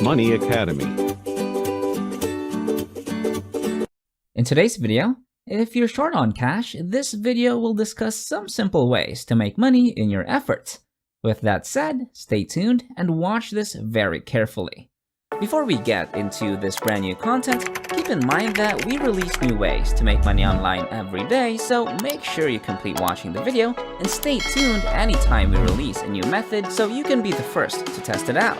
Money Academy. In today's video, if you're short on cash, this video will discuss some simple ways to make money in your efforts. With that said, stay tuned and watch this very carefully. Before we get into this brand new content, keep in mind that we release new ways to make money online every day, so make sure you complete watching the video and stay tuned anytime we release a new method so you can be the first to test it out.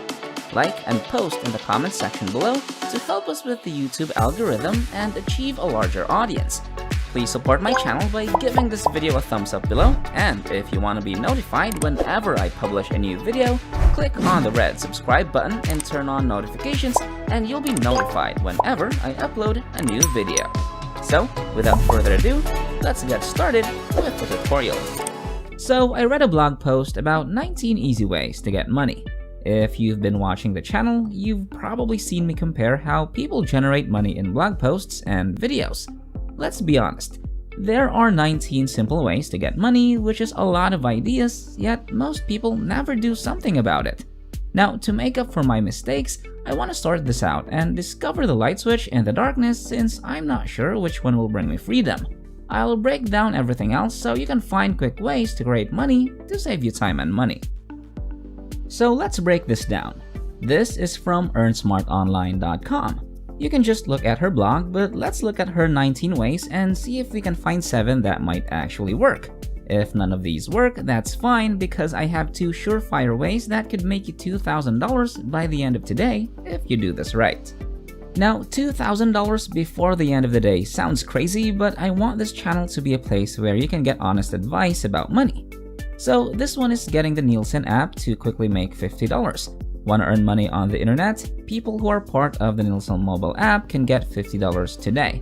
Like and post in the comments section below to help us with the YouTube algorithm and achieve a larger audience. Please support my channel by giving this video a thumbs up below, and if you want to be notified whenever I publish a new video, click on the red subscribe button and turn on notifications, and you'll be notified whenever I upload a new video. So, without further ado, let's get started with the tutorial. So, I read a blog post about 19 easy ways to get money. If you've been watching the channel, you've probably seen me compare how people generate money in blog posts and videos. Let's be honest, there are 19 simple ways to get money, which is a lot of ideas, yet most people never do something about it. Now, to make up for my mistakes, I want to sort this out and discover the light switch in the darkness since I'm not sure which one will bring me freedom. I'll break down everything else so you can find quick ways to create money to save you time and money. So let's break this down. This is from earnsmartonline.com. You can just look at her blog, but let's look at her 19 ways and see if we can find 7 that might actually work. If none of these work, that's fine because I have 2 surefire ways that could make you $2,000 by the end of today if you do this right. Now, $2,000 before the end of the day sounds crazy, but I want this channel to be a place where you can get honest advice about money. So this one is getting the Nielsen app to quickly make $50. Want to earn money on the internet? People who are part of the Nielsen mobile app can get $50 today.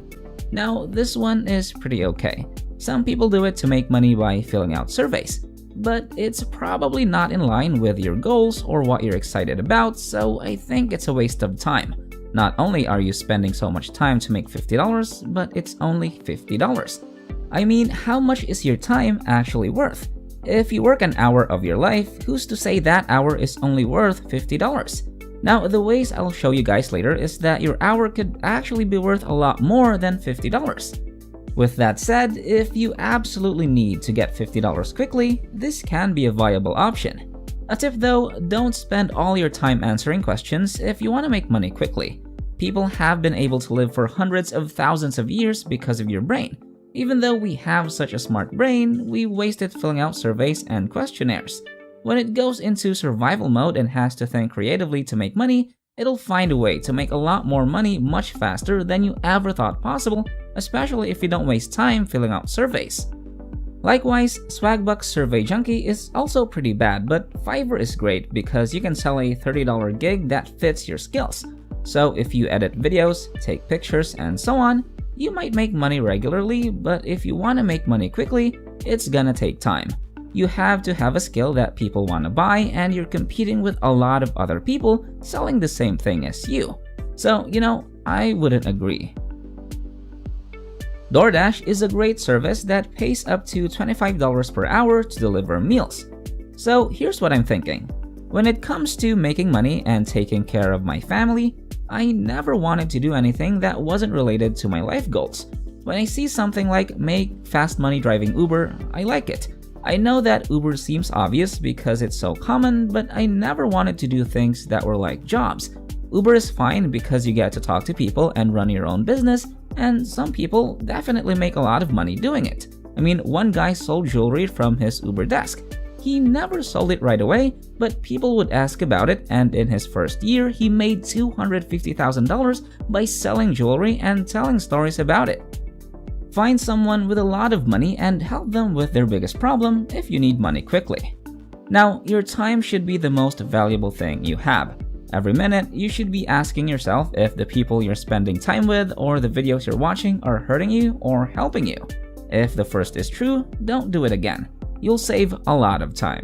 Now, this one is pretty okay. Some people do it to make money by filling out surveys, but it's probably not in line with your goals or what you're excited about, so I think it's a waste of time. Not only are you spending so much time to make $50, but it's only $50. I mean, how much is your time actually worth? If you work an hour of your life, who's to say that hour is only worth $50? Now, the ways I'll show you guys later is that your hour could actually be worth a lot more than $50. With that said, if you absolutely need to get $50 quickly, this can be a viable option. A tip though, don't spend all your time answering questions if you want to make money quickly. People have been able to live for hundreds of thousands of years because of your brain. Even though we have such a smart brain, we waste it filling out surveys and questionnaires. When it goes into survival mode and has to think creatively to make money, it'll find a way to make a lot more money much faster than you ever thought possible, especially if you don't waste time filling out surveys. Likewise, Swagbucks Survey Junkie is also pretty bad, but Fiverr is great because you can sell a $30 gig that fits your skills. So if you edit videos, take pictures, and so on, you might make money regularly, but if you want to make money quickly, it's gonna take time. You have to have a skill that people want to buy, and you're competing with a lot of other people selling the same thing as you. So, I wouldn't agree. DoorDash is a great service that pays up to $25 per hour to deliver meals. So here's what I'm thinking. When it comes to making money and taking care of my family, I never wanted to do anything that wasn't related to my life goals. When I see something like make fast money driving Uber, I like it. I know that Uber seems obvious because it's so common, but I never wanted to do things that were like jobs. Uber is fine because you get to talk to people and run your own business, and some people definitely make a lot of money doing it. I mean, one guy sold jewelry from his Uber desk. He never sold it right away, but people would ask about it, and in his first year, he made $250,000 by selling jewelry and telling stories about it. Find someone with a lot of money and help them with their biggest problem if you need money quickly. Now, your time should be the most valuable thing you have. Every minute, you should be asking yourself if the people you're spending time with or the videos you're watching are hurting you or helping you. If the first is true, don't do it again. You'll save a lot of time.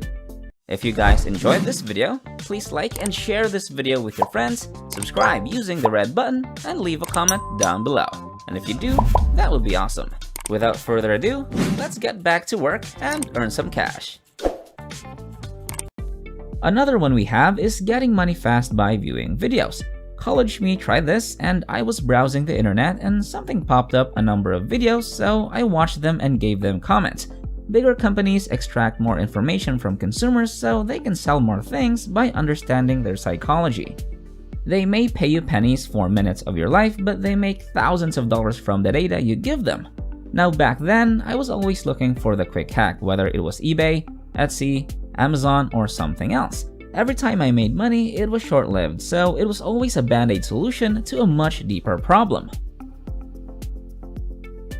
If you guys enjoyed this video, please like and share this video with your friends, subscribe using the red button, and leave a comment down below. And if you do, that would be awesome. Without further ado, let's get back to work and earn some cash. Another one we have is getting money fast by viewing videos. College me tried this, and I was browsing the internet and something popped up a number of videos, so I watched them and gave them comments. Bigger companies extract more information from consumers so they can sell more things by understanding their psychology. They may pay you pennies for minutes of your life, but they make thousands of dollars from the data you give them. Now back then, I was always looking for the quick hack, whether it was eBay, Etsy, Amazon, or something else. Every time I made money, it was short-lived, so it was always a band-aid solution to a much deeper problem.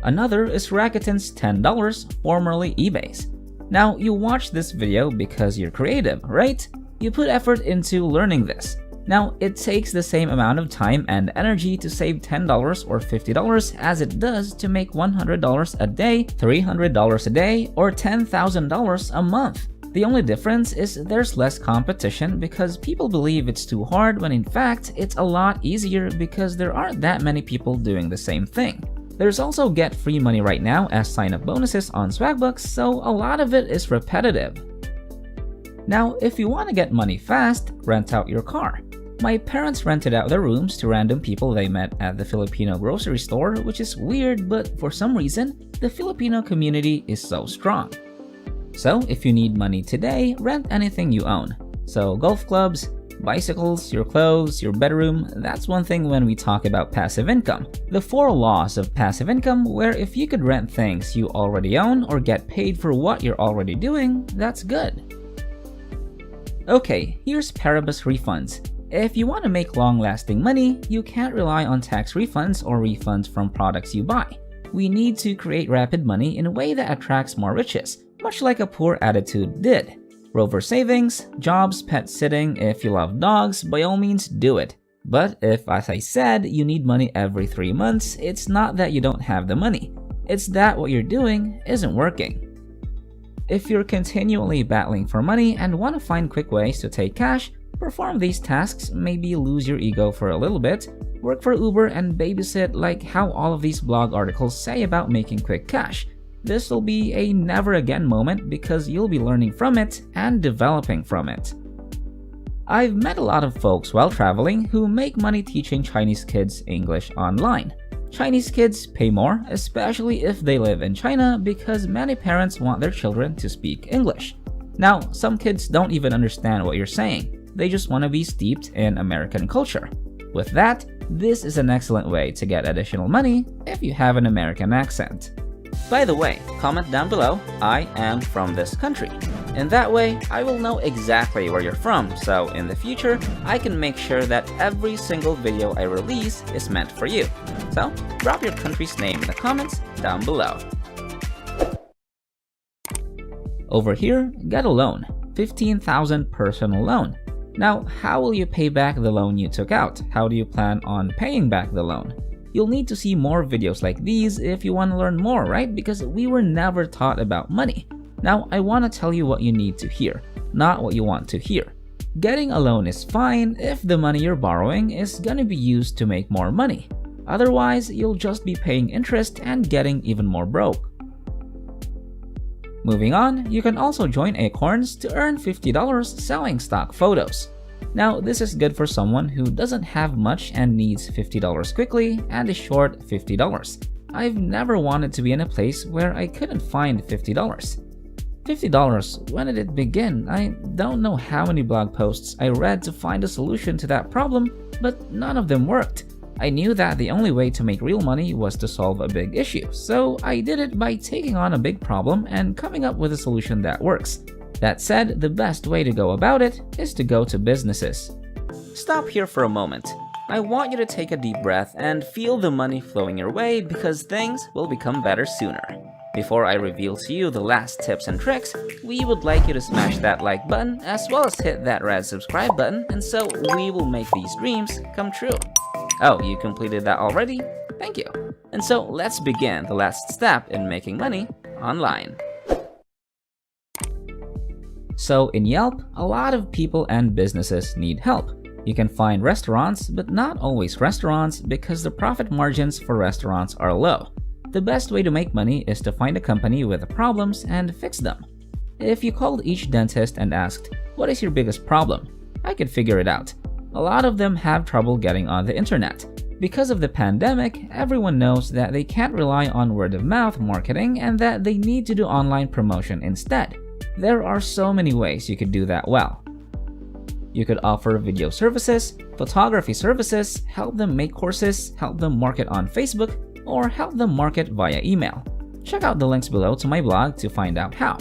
Another is Rakuten's $10, formerly eBay's. Now, you watch this video because you're creative, right? You put effort into learning this. Now, it takes the same amount of time and energy to save $10 or $50 as it does to make $100 a day, $300 a day, or $10,000 a month. The only difference is there's less competition because people believe it's too hard when in fact it's a lot easier because there aren't that many people doing the same thing. There's also get free money right now as sign-up bonuses on Swagbucks, so a lot of it is repetitive. Now, if you want to get money fast, rent out your car. My parents rented out their rooms to random people they met at the Filipino grocery store, which is weird, but for some reason, the Filipino community is so strong. So if you need money today, rent anything you own. So golf clubs, bicycles, your clothes, your bedroom, that's one thing when we talk about passive income. The 4 laws of passive income, where if you could rent things you already own or get paid for what you're already doing, that's good. Okay, here's Paribus refunds. If you want to make long-lasting money, you can't rely on tax refunds or refunds from products you buy. We need to create rapid money in a way that attracts more riches, much like a poor attitude did. Rover savings, jobs, pet sitting. If you love dogs, by all means do it. But if, as I said, you need money every 3 months, it's not that you don't have the money. It's that what you're doing isn't working. If you're continually battling for money and want to find quick ways to take cash, perform these tasks, maybe lose your ego for a little bit, work for Uber and babysit like how all of these blog articles say about making quick cash. This will be a never again moment because you'll be learning from it and developing from it. I've met a lot of folks while traveling who make money teaching Chinese kids English online. Chinese kids pay more, especially if they live in China, because many parents want their children to speak English. Now, some kids don't even understand what you're saying. They just want to be steeped in American culture. With that, this is an excellent way to get additional money if you have an American accent. By the way, comment down below, I am from this country. In that way, I will know exactly where you're from, so in the future, I can make sure that every single video I release is meant for you. So, drop your country's name in the comments down below. Over here, get a loan, $15,000 personal loan. Now, how will you pay back the loan you took out? How do you plan on paying back the loan? You'll need to see more videos like these if you want to learn more, right? Because we were never taught about money. Now, I want to tell you what you need to hear, not what you want to hear. Getting a loan is fine if the money you're borrowing is going to be used to make more money. Otherwise, you'll just be paying interest and getting even more broke. Moving on, you can also join Acorns to earn $50 selling stock photos. Now, this is good for someone who doesn't have much and needs $50 quickly and is short $50. I've never wanted to be in a place where I couldn't find $50. $50, when did it begin? I don't know how many blog posts I read to find a solution to that problem, but none of them worked. I knew that the only way to make real money was to solve a big issue, so I did it by taking on a big problem and coming up with a solution that works. That said, the best way to go about it is to go to businesses. Stop here for a moment. I want you to take a deep breath and feel the money flowing your way because things will become better sooner. Before I reveal to you the last tips and tricks, we would like you to smash that like button as well as hit that red subscribe button, and so we will make these dreams come true. Oh, you completed that already? Thank you. And so let's begin the last step in making money online. So in Yelp, a lot of people and businesses need help. You can find restaurants, but not always restaurants because the profit margins for restaurants are low. The best way to make money is to find a company with problems and fix them. If you called each dentist and asked, What is your biggest problem? I could figure it out. A lot of them have trouble getting on the internet. Because of the pandemic, everyone knows that they can't rely on word-of-mouth marketing and that they need to do online promotion instead. There are so many ways you could do that well. You could offer video services, photography services, help them make courses, help them market on Facebook, or help them market via email. Check out the links below to my blog to find out how.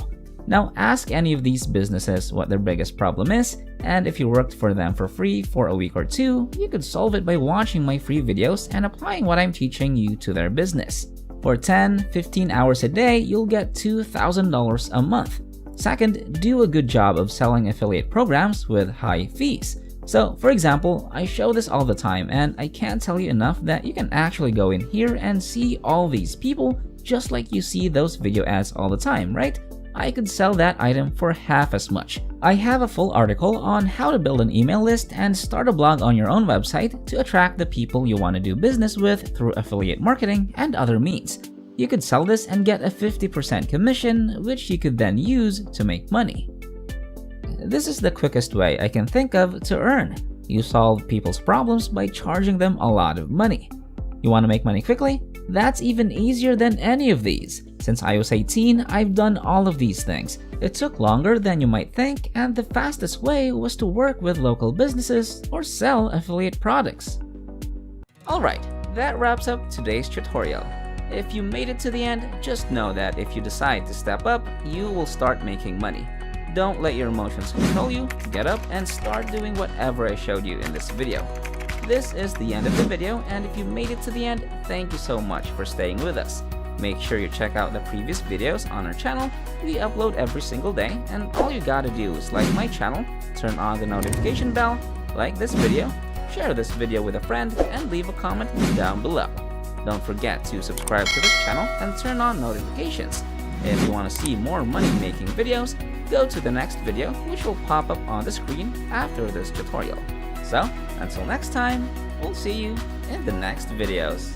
Now ask any of these businesses what their biggest problem is, and if you worked for them for free for a week or two, you could solve it by watching my free videos and applying what I'm teaching you to their business. For 10-15 hours a day, you'll get $2,000 a month. Second, do a good job of selling affiliate programs with high fees. So, for example, I show this all the time, and I can't tell you enough that you can actually go in here and see all these people just like you see those video ads all the time, right? I could sell that item for half as much. I have a full article on how to build an email list and start a blog on your own website to attract the people you want to do business with through affiliate marketing and other means. You could sell this and get a 50% commission, which you could then use to make money. This is the quickest way I can think of to earn. You solve people's problems by charging them a lot of money. You want to make money quickly? That's even easier than any of these. Since I was 18, I've done all of these things. It took longer than you might think, and the fastest way was to work with local businesses or sell affiliate products. Alright, that wraps up today's tutorial. If you made it to the end, just know that if you decide to step up, you will start making money. Don't let your emotions control you, get up and start doing whatever I showed you in this video. This is the end of the video, and if you made it to the end, thank you so much for staying with us. Make sure you check out the previous videos on our channel. We upload every single day, and all you gotta do is like my channel, turn on the notification bell, like this video, share this video with a friend, and leave a comment down below. Don't forget to subscribe to this channel and turn on notifications. If you want to see more money-making videos, go to the next video, which will pop up on the screen after this tutorial. So, until next time, we'll see you in the next videos.